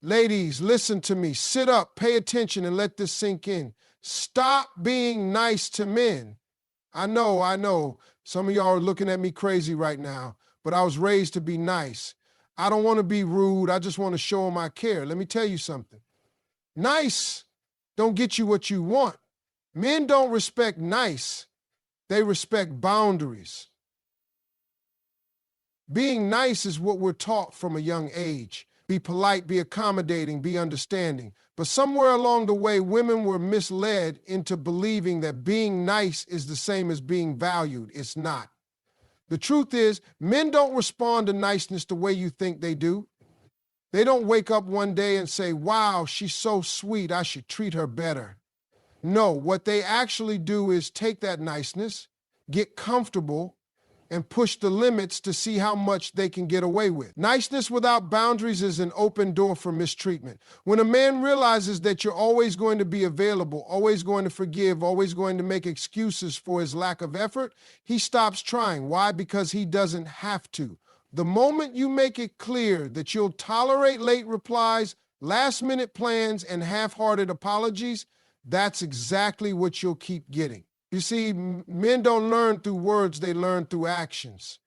Ladies, listen to me. Sit up, pay attention, and let this sink in. Stop being nice to men. I know. Some of y'all are looking at me crazy right now, but I was raised to be nice. I don't want to be rude. I just want to show them I care. Let me tell you something. Nice don't get you what you want. Men don't respect nice. They respect boundaries. Being nice is what we're taught from a young age. Be polite, be accommodating, be understanding. But somewhere along the way, women were misled into believing that being nice is the same as being valued. It's not. The truth is, men don't respond to niceness the way you think they do. They don't wake up one day and say, wow, she's so sweet, I should treat her better. No, what they actually do is take that niceness, get comfortable, and push the limits to see how much they can get away with. Niceness without boundaries is an open door for mistreatment. When a man realizes that you're always going to be available, always going to forgive, always going to make excuses for his lack of effort, he stops trying. Why? Because he doesn't have to. The moment you make it clear that you'll tolerate late replies, last-minute plans, and half-hearted apologies, that's exactly what you'll keep getting. You see, men don't learn through words, they learn through actions.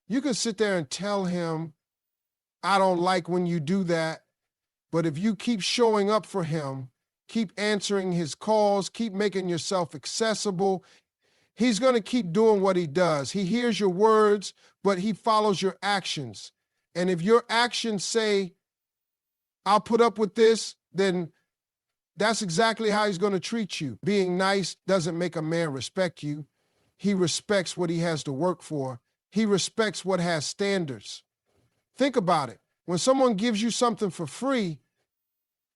You can sit there and tell him, I don't like when you do that, but if you keep showing up for him, keep answering his calls, keep making yourself accessible, he's going to keep doing what he does. He hears your words, but he follows your actions. And if your actions say, I'll put up with this, then that's exactly how he's going to treat you. Being nice doesn't make a man respect you. He respects what he has to work for. He respects what has standards. Think about it. When someone gives you something for free,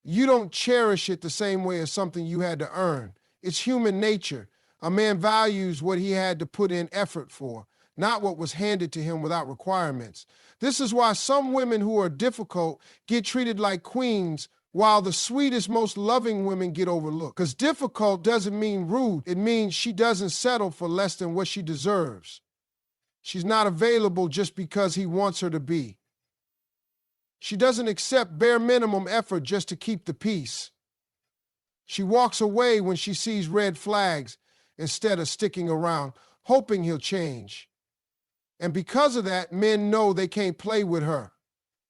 you don't cherish it the same way as something you had to earn. It's human nature. A man values what he had to put in effort for, not what was handed to him without requirements. This is why some women who are difficult get treated like queens, while the sweetest, most loving women get overlooked. Because difficult doesn't mean rude. It means she doesn't settle for less than what she deserves. She's not available just because he wants her to be. She doesn't accept bare minimum effort just to keep the peace. She walks away when she sees red flags instead of sticking around, hoping he'll change. And because of that, men know they can't play with her.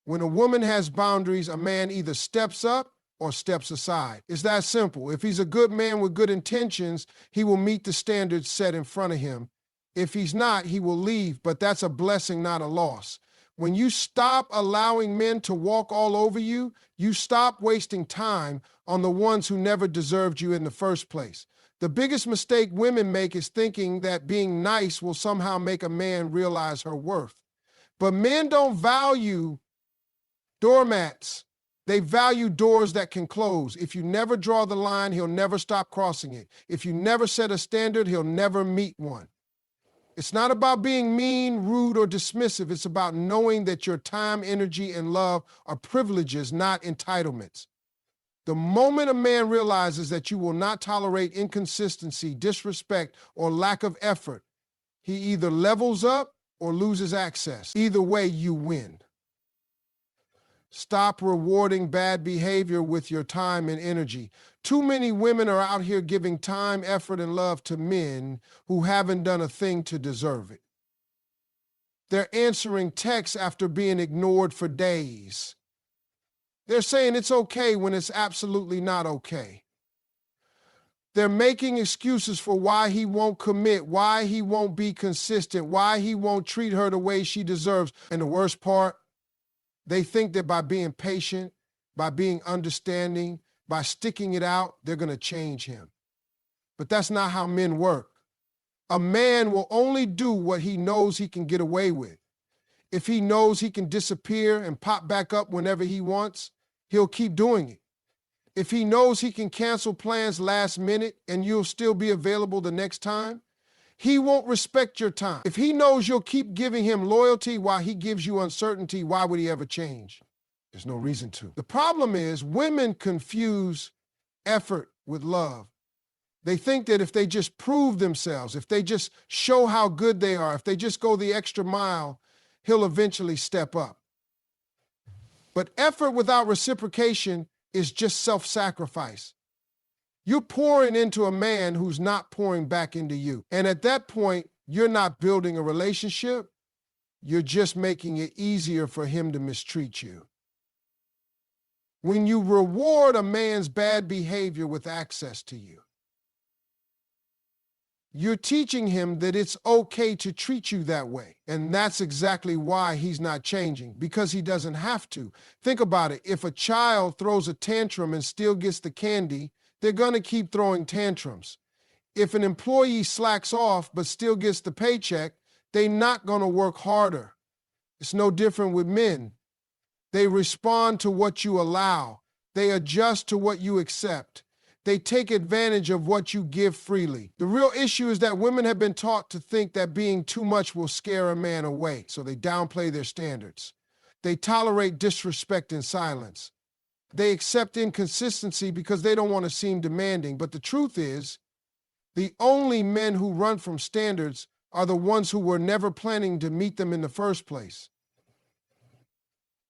When a woman has boundaries, a man either steps up or steps aside. It's that simple. If he's a good man with good intentions, he will meet the standards set in front of him. If he's not, he will leave, but that's a blessing, not a loss. When you stop allowing men to walk all over you, you stop wasting time on the ones who never deserved you in the first place. The biggest mistake women make is thinking that being nice will somehow make a man realize her worth. But men don't value doormats. They value doors that can close. If you never draw the line, he'll never stop crossing it. If you never set a standard, he'll never meet one. It's not about being mean, rude, or dismissive. It's about knowing that your time, energy, and love are privileges, not entitlements. The moment a man realizes that you will not tolerate inconsistency, disrespect, or lack of effort, he either levels up or loses access. Either way, you win. Stop rewarding bad behavior with your time and energy. Too many women are out here giving time, effort, and love to men who haven't done a thing to deserve it. They're answering texts after being ignored for days. They're saying it's okay when it's absolutely not okay. They're making excuses for why he won't commit, why he won't be consistent, why he won't treat her the way she deserves. And the worst part, they think that by being patient, by being understanding, by sticking it out, they're going to change him. But that's not how men work. A man will only do what he knows he can get away with. If he knows he can disappear and pop back up whenever he wants, he'll keep doing it. If he knows he can cancel plans last minute and you'll still be available the next time, he won't respect your time. If he knows you'll keep giving him loyalty while he gives you uncertainty, why would he ever change? There's no reason to. The problem is women confuse effort with love. They think that if they just prove themselves, if they just show how good they are, if they just go the extra mile, he'll eventually step up. But effort without reciprocation is just self-sacrifice. You're pouring into a man who's not pouring back into you. And at that point, you're not building a relationship. You're just making it easier for him to mistreat you. When you reward a man's bad behavior with access to you, you're teaching him that it's okay to treat you that way. And that's exactly why he's not changing, because he doesn't have to. Think about it. If a child throws a tantrum and still gets the candy, they're going to keep throwing tantrums. If an employee slacks off but still gets the paycheck, they're not going to work harder. It's no different with men. They respond to what you allow. They adjust to what you accept. They take advantage of what you give freely. The real issue is that women have been taught to think that being too much will scare a man away, so they downplay their standards. They tolerate disrespect in silence. They accept inconsistency because they don't want to seem demanding. But the truth is, the only men who run from standards are the ones who were never planning to meet them in the first place.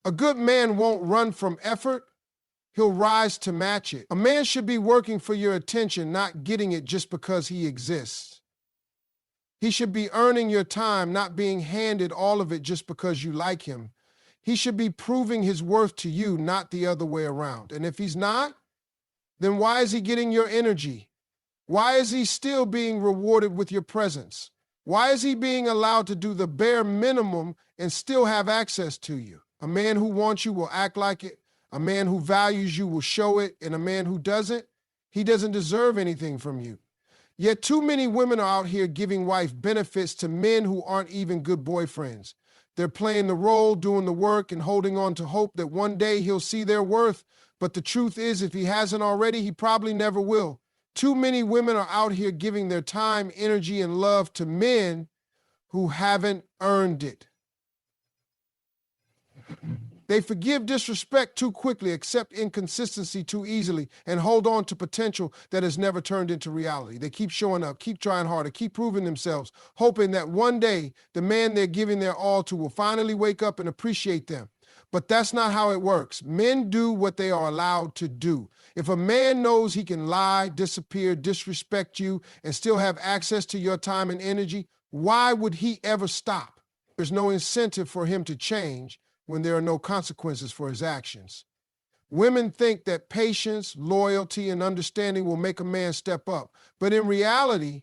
A good man won't run from effort. He'll rise to match it. A man should be working for your attention, not getting it just because he exists. He should be earning your time, not being handed all of it just because you like him. He should be proving his worth to you, not the other way around. And if he's not, then why is he getting your energy? Why is he still being rewarded with your presence? Why is he being allowed to do the bare minimum and still have access to you? A man who wants you will act like it. A man who values you will show it, and a man who doesn't, he doesn't deserve anything from you. Yet too many women are out here giving wife benefits to men who aren't even good boyfriends. They're playing the role, doing the work, and holding on to hope that one day he'll see their worth. But the truth is, if he hasn't already, he probably never will. Too many women are out here giving their time, energy, and love to men who haven't earned it. They forgive disrespect too quickly, accept inconsistency too easily, and hold on to potential that has never turned into reality. They keep showing up, keep trying harder, keep proving themselves, hoping that one day the man they're giving their all to will finally wake up and appreciate them. But that's not how it works. Men do what they are allowed to do. If a man knows he can lie, disappear, disrespect you, and still have access to your time and energy, why would he ever stop? There's no incentive for him to change when there are no consequences for his actions. Women think that patience, loyalty, and understanding will make a man step up, but in reality,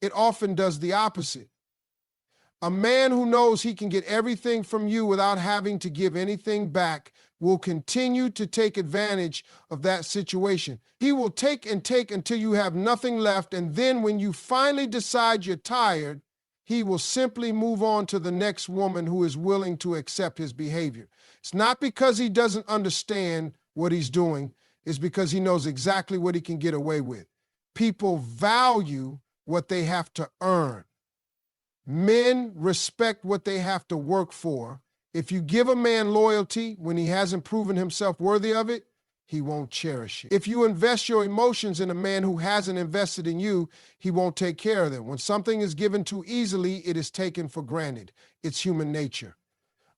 it often does the opposite. A man who knows he can get everything from you without having to give anything back will continue to take advantage of that situation. He will take and take until you have nothing left, and then when you finally decide you're tired, he will simply move on to the next woman who is willing to accept his behavior. It's not because he doesn't understand what he's doing. It's because he knows exactly what he can get away with. People value what they have to earn. Men respect what they have to work for. If you give a man loyalty when he hasn't proven himself worthy of it, he won't cherish it. If you invest your emotions in a man who hasn't invested in you, he won't take care of them. When something is given too easily, it is taken for granted. It's human nature.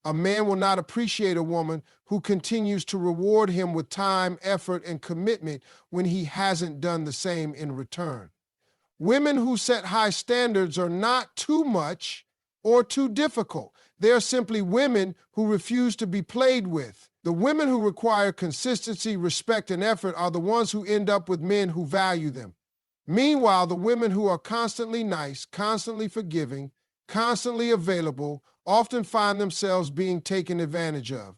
A man will not appreciate a woman who continues to reward him with time, effort, and commitment when he hasn't done the same in return. Women who set high standards are not too much or too difficult. They are simply women who refuse to be played with. The women who require consistency, respect, and effort are the ones who end up with men who value them. Meanwhile, the women who are constantly nice, constantly forgiving, constantly available, often find themselves being taken advantage of.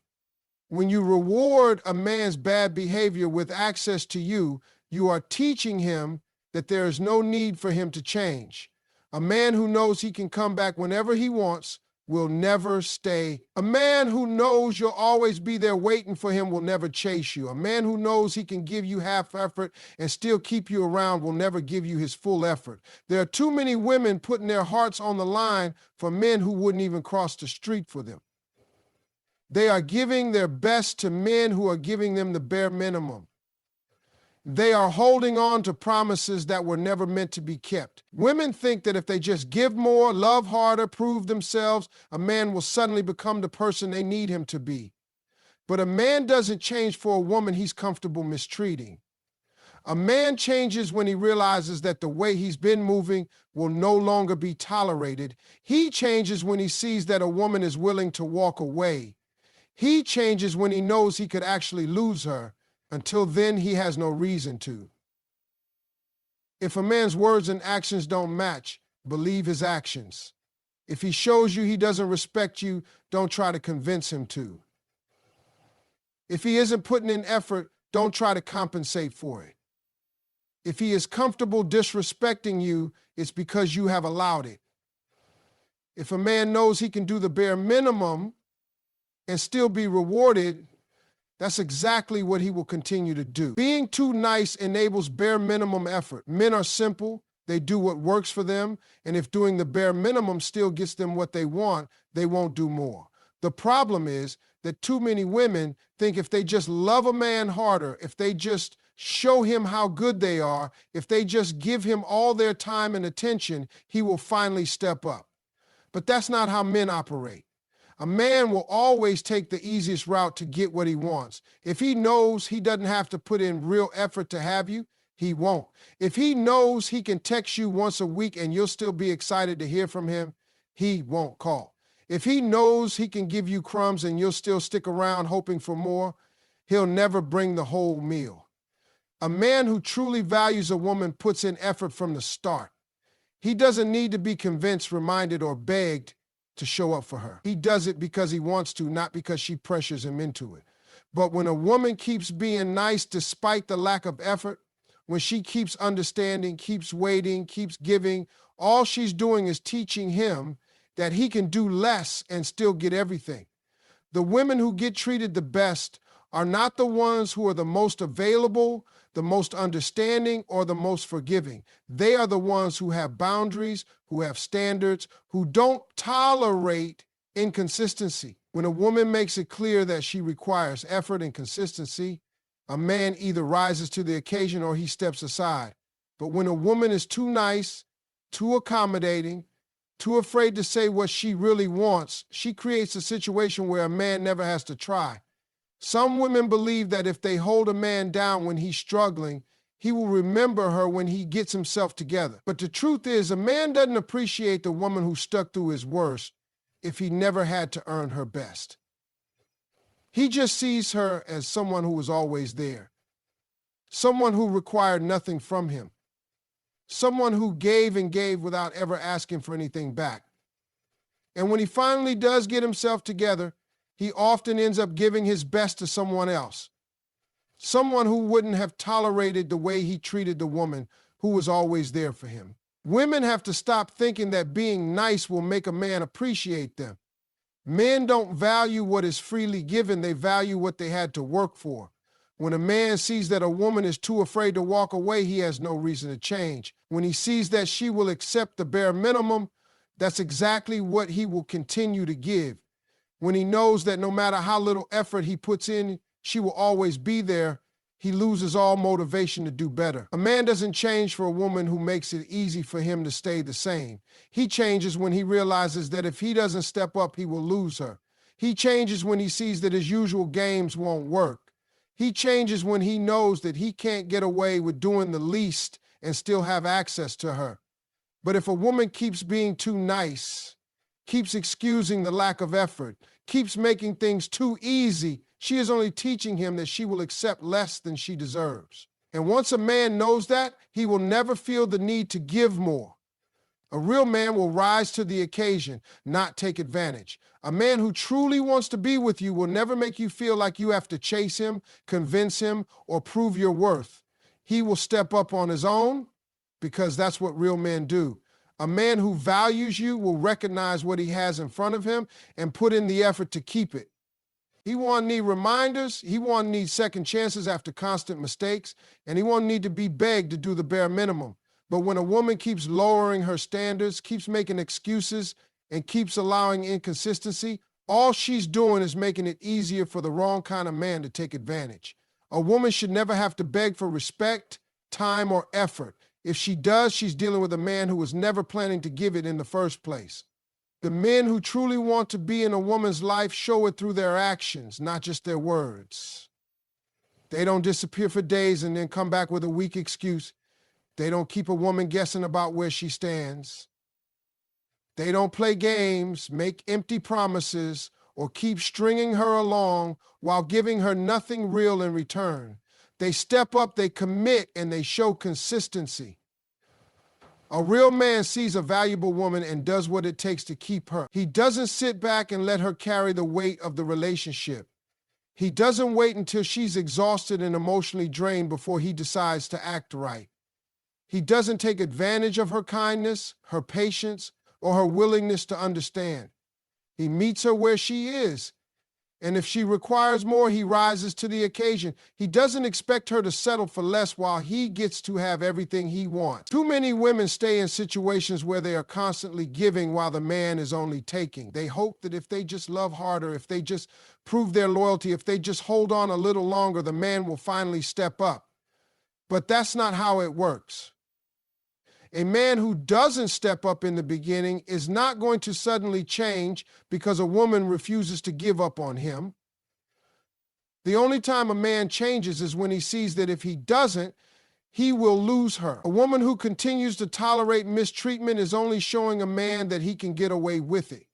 When you reward a man's bad behavior with access to you, you are teaching him that there is no need for him to change. A man who knows he can come back whenever he wants will never stay. A man who knows you'll always be there waiting for him will never chase you. A man who knows he can give you half effort and still keep you around will never give you his full effort. There are too many women putting their hearts on the line for men who wouldn't even cross the street for them. They are giving their best to men who are giving them the bare minimum. They are holding on to promises that were never meant to be kept. Women think that if they just give more, love harder, prove themselves, a man will suddenly become the person they need him to be. But a man doesn't change for a woman he's comfortable mistreating. A man changes when he realizes that the way he's been moving will no longer be tolerated. He changes when he sees that a woman is willing to walk away. He changes when he knows he could actually lose her. Until then, he has no reason to. If a man's words and actions don't match, believe his actions. If he shows you he doesn't respect you, don't try to convince him to. If he isn't putting in effort, don't try to compensate for it. If he is comfortable disrespecting you, it's because you have allowed it. If a man knows he can do the bare minimum and still be rewarded, that's exactly what he will continue to do. Being too nice enables bare minimum effort. Men are simple, they do what works for them, and if doing the bare minimum still gets them what they want, they won't do more. The problem is that too many women think if they just love a man harder, if they just show him how good they are, if they just give him all their time and attention, he will finally step up. But that's not how men operate. A man will always take the easiest route to get what he wants. If he knows he doesn't have to put in real effort to have you, he won't. If he knows he can text you once a week and you'll still be excited to hear from him, he won't call. If he knows he can give you crumbs and you'll still stick around hoping for more, he'll never bring the whole meal. A man who truly values a woman puts in effort from the start. He doesn't need to be convinced, reminded, or begged to show up for her. He does it because he wants to, not because she pressures him into it. But when a woman keeps being nice despite the lack of effort, when she keeps understanding, keeps waiting, keeps giving, all she's doing is teaching him that he can do less and still get everything. The women who get treated the best are not the ones who are the most available, the most understanding, or the most forgiving. They are the ones who have boundaries, who have standards, who don't tolerate inconsistency. When a woman makes it clear that she requires effort and consistency, a man either rises to the occasion or he steps aside. But when a woman is too nice, too accommodating, too afraid to say what she really wants, she creates a situation where a man never has to try. Some women believe that if they hold a man down when he's struggling, he will remember her when he gets himself together. But the truth is, a man doesn't appreciate the woman who stuck through his worst if he never had to earn her best. He just sees her as someone who was always there, someone who required nothing from him, someone who gave and gave without ever asking for anything back. And when he finally does get himself together, he often ends up giving his best to someone else, someone who wouldn't have tolerated the way he treated the woman who was always there for him. Women have to stop thinking that being nice will make a man appreciate them. Men don't value what is freely given, they value what they had to work for. When a man sees that a woman is too afraid to walk away, he has no reason to change. When he sees that she will accept the bare minimum, that's exactly what he will continue to give. When he knows that no matter how little effort he puts in, she will always be there, he loses all motivation to do better. A man doesn't change for a woman who makes it easy for him to stay the same. He changes when he realizes that if he doesn't step up, he will lose her. He changes when he sees that his usual games won't work. He changes when he knows that he can't get away with doing the least and still have access to her. But if a woman keeps being too nice, keeps excusing the lack of effort, keeps making things too easy, she is only teaching him that she will accept less than she deserves. And once a man knows that, he will never feel the need to give more. A real man will rise to the occasion, not take advantage. A man who truly wants to be with you will never make you feel like you have to chase him, convince him, or prove your worth. He will step up on his own because that's what real men do. A man who values you will recognize what he has in front of him and put in the effort to keep it. He won't need reminders, he won't need second chances after constant mistakes, and he won't need to be begged to do the bare minimum. But when a woman keeps lowering her standards, keeps making excuses, and keeps allowing inconsistency, all she's doing is making it easier for the wrong kind of man to take advantage. A woman should never have to beg for respect, time, or effort. If she does, she's dealing with a man who was never planning to give it in the first place. The men who truly want to be in a woman's life show it through their actions, not just their words. They don't disappear for days and then come back with a weak excuse. They don't keep a woman guessing about where she stands. They don't play games, make empty promises, or keep stringing her along while giving her nothing real in return. They step up, they commit, and they show consistency. A real man sees a valuable woman and does what it takes to keep her. He doesn't sit back and let her carry the weight of the relationship. He doesn't wait until she's exhausted and emotionally drained before he decides to act right. He doesn't take advantage of her kindness, her patience, or her willingness to understand. He meets her where she is, and if she requires more, he rises to the occasion. He doesn't expect her to settle for less while he gets to have everything he wants. Too many women stay in situations where they are constantly giving while the man is only taking. They hope that if they just love harder, if they just prove their loyalty, if they just hold on a little longer, the man will finally step up. But that's not how it works. A man who doesn't step up in the beginning is not going to suddenly change because a woman refuses to give up on him. The only time a man changes is when he sees that if he doesn't, he will lose her. A woman who continues to tolerate mistreatment is only showing a man that he can get away with it.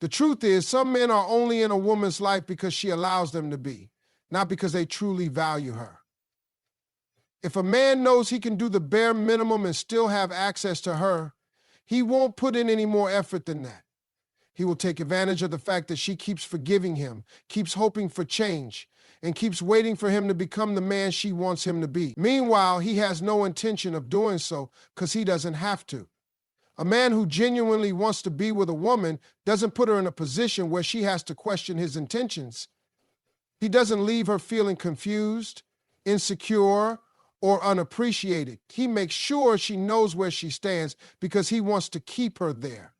The truth is, some men are only in a woman's life because she allows them to be, not because they truly value her. If a man knows he can do the bare minimum and still have access to her, he won't put in any more effort than that. He will take advantage of the fact that she keeps forgiving him, keeps hoping for change, and keeps waiting for him to become the man she wants him to be. Meanwhile, he has no intention of doing so because he doesn't have to. A man who genuinely wants to be with a woman doesn't put her in a position where she has to question his intentions. He doesn't leave her feeling confused, insecure, or unappreciated. He makes sure she knows where she stands because he wants to keep her there.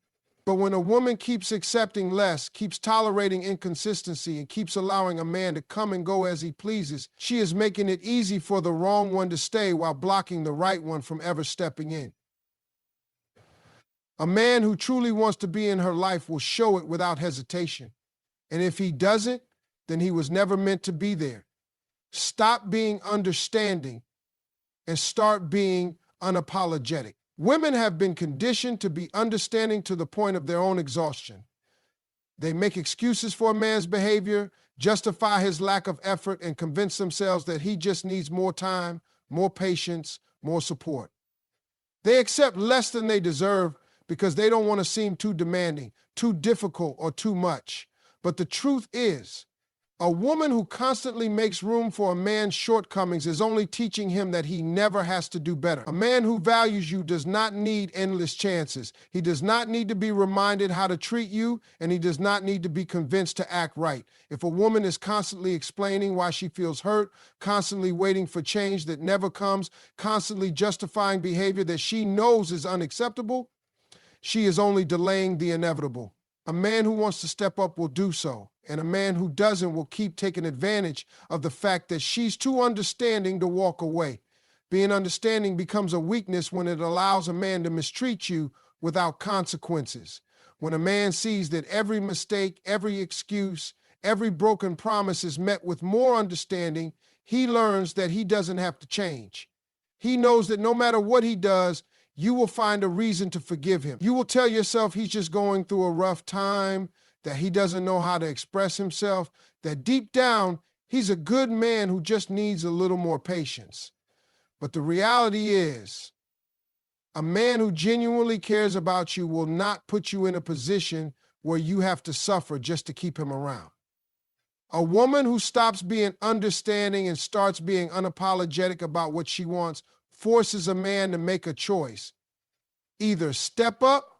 But when a woman keeps accepting less, keeps tolerating inconsistency, and keeps allowing a man to come and go as he pleases, she is making it easy for the wrong one to stay while blocking the right one from ever stepping in. A man who truly wants to be in her life will show it without hesitation. And if he doesn't, then he was never meant to be there. Stop being understanding and start being unapologetic. Women have been conditioned to be understanding to the point of their own exhaustion. They make excuses for a man's behavior, justify his lack of effort, and convince themselves that he just needs more time, more patience, more support. They accept less than they deserve because they don't want to seem too demanding, too difficult, or too much. But the truth is, a woman who constantly makes room for a man's shortcomings is only teaching him that he never has to do better. A man who values you does not need endless chances. He does not need to be reminded how to treat you, and he does not need to be convinced to act right. If a woman is constantly explaining why she feels hurt, constantly waiting for change that never comes, constantly justifying behavior that she knows is unacceptable, she is only delaying the inevitable. A man who wants to step up will do so, and a man who doesn't will keep taking advantage of the fact that she's too understanding to walk away. Being understanding becomes a weakness when it allows a man to mistreat you without consequences. When a man sees that every mistake, every excuse, every broken promise is met with more understanding, he learns that he doesn't have to change. He knows that no matter what he does, you will find a reason to forgive him. You will tell yourself he's just going through a rough time, that he doesn't know how to express himself, that deep down, he's a good man who just needs a little more patience. But the reality is, a man who genuinely cares about you will not put you in a position where you have to suffer just to keep him around. A woman who stops being understanding and starts being unapologetic about what she wants forces a man to make a choice. Either step up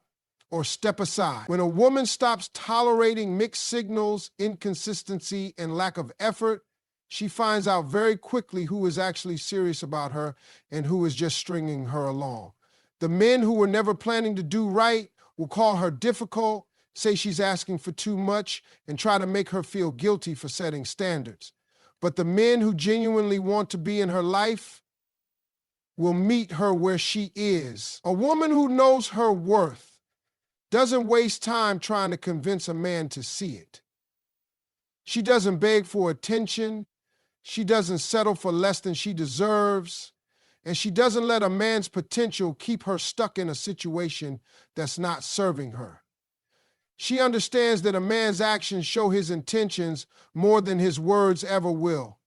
or step aside. When a woman stops tolerating mixed signals, inconsistency, and lack of effort, she finds out very quickly who is actually serious about her and who is just stringing her along. The men who were never planning to do right will call her difficult, say she's asking for too much, and try to make her feel guilty for setting standards. But the men who genuinely want to be in her life will meet her where she is. A woman who knows her worth doesn't waste time trying to convince a man to see it. She doesn't beg for attention. She doesn't settle for less than she deserves. And she doesn't let a man's potential keep her stuck in a situation that's not serving her. She understands that a man's actions show his intentions more than his words ever will.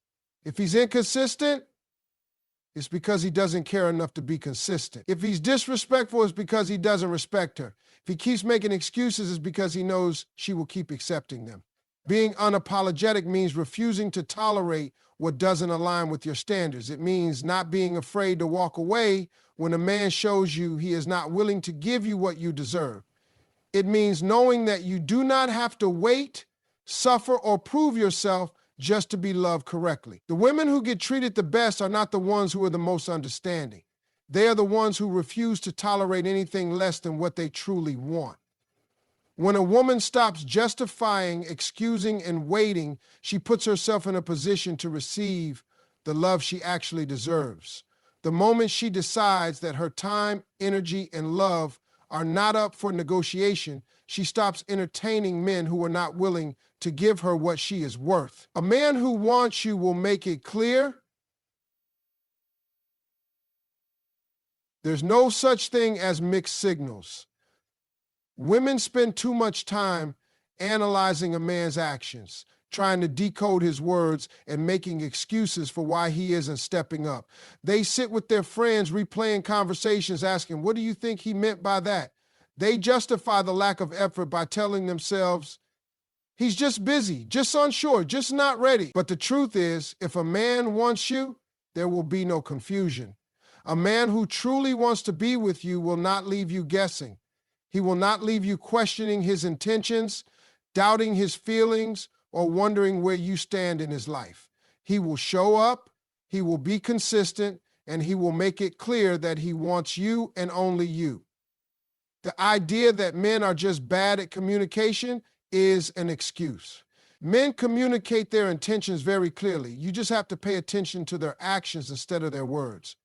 If he's inconsistent, it's because he doesn't care enough to be consistent. If he's disrespectful, it's because he doesn't respect her. If he keeps making excuses, it's because he knows she will keep accepting them. Being unapologetic means refusing to tolerate what doesn't align with your standards. It means not being afraid to walk away when a man shows you he is not willing to give you what you deserve. It means knowing that you do not have to wait, suffer, or prove yourself just to be loved correctly. The women who get treated the best are not the ones who are the most understanding. They are the ones who refuse to tolerate anything less than what they truly want. When a woman stops justifying, excusing, and waiting, she puts herself in a position to receive the love she actually deserves. The moment she decides that her time, energy, and love are not up for negotiation, she stops entertaining men who are not willing to give her what she is worth. A man who wants you will make it clear there's no such thing as mixed signals. Women spend too much time analyzing a man's actions, trying to decode his words and making excuses for why he isn't stepping up. They sit with their friends replaying conversations asking, what do you think he meant by that? They justify the lack of effort by telling themselves, he's just busy, just unsure, just not ready. But the truth is, if a man wants you, there will be no confusion. A man who truly wants to be with you will not leave you guessing. He will not leave you questioning his intentions, doubting his feelings, or wondering where you stand in his life. He will show up, he will be consistent, and he will make it clear that he wants you and only you. The idea that men are just bad at communication is an excuse. Men communicate their intentions very clearly. You just have to pay attention to their actions instead of their words.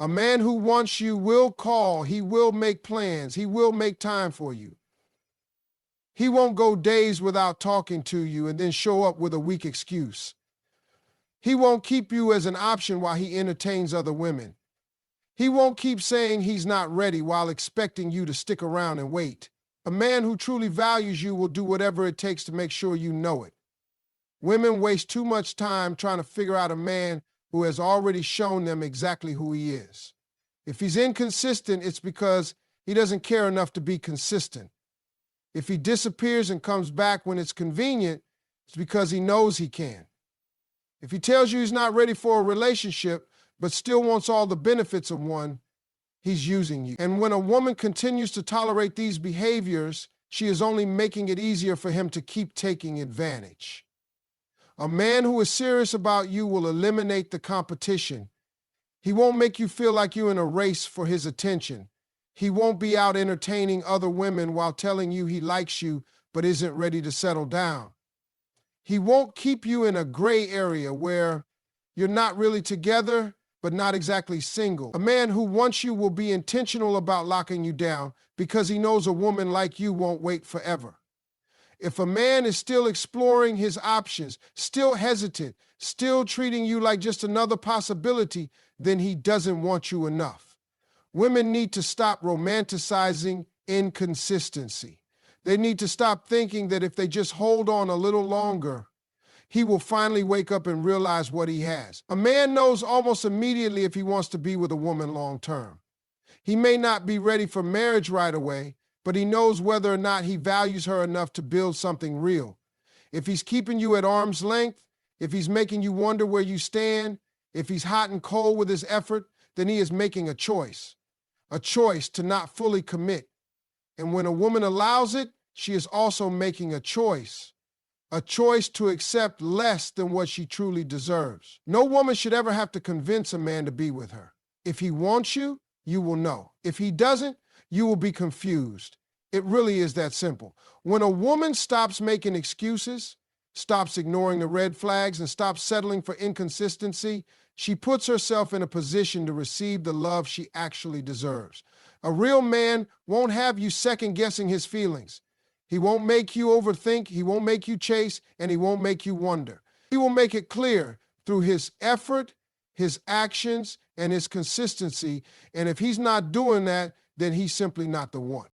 A man who wants you will call, he will make plans, he will make time for you. He won't go days without talking to you and then show up with a weak excuse. He won't keep you as an option while he entertains other women. He won't keep saying he's not ready while expecting you to stick around and wait. A man who truly values you will do whatever it takes to make sure you know it. Women waste too much time trying to figure out a man who has already shown them exactly who he is. If he's inconsistent, it's because he doesn't care enough to be consistent. If he disappears and comes back when it's convenient, it's because he knows he can. If he tells you he's not ready for a relationship, but still wants all the benefits of one, he's using you. And when a woman continues to tolerate these behaviors, she is only making it easier for him to keep taking advantage. A man who is serious about you will eliminate the competition. He won't make you feel like you're in a race for his attention. He won't be out entertaining other women while telling you he likes you but isn't ready to settle down. He won't keep you in a gray area where you're not really together but not exactly single. A man who wants you will be intentional about locking you down because he knows a woman like you won't wait forever. If a man is still exploring his options, still hesitant, still treating you like just another possibility, then he doesn't want you enough. Women need to stop romanticizing inconsistency. They need to stop thinking that if they just hold on a little longer, he will finally wake up and realize what he has. A man knows almost immediately if he wants to be with a woman long term. He may not be ready for marriage right away, but he knows whether or not he values her enough to build something real. If he's keeping you at arm's length, if he's making you wonder where you stand, if he's hot and cold with his effort, then he is making a choice to not fully commit. And when a woman allows it, she is also making a choice to accept less than what she truly deserves. No woman should ever have to convince a man to be with her. If he wants you, you will know. If he doesn't, you will be confused. It really is that simple. When a woman stops making excuses, stops ignoring the red flags, and stops settling for inconsistency, She puts herself in a position to receive the love she actually deserves. A real man won't have you second guessing his feelings. He won't make you overthink, he won't make you chase, and he won't make you wonder. He will make it clear through his effort, his actions, and his consistency. And if he's not doing that, then he's simply not the one.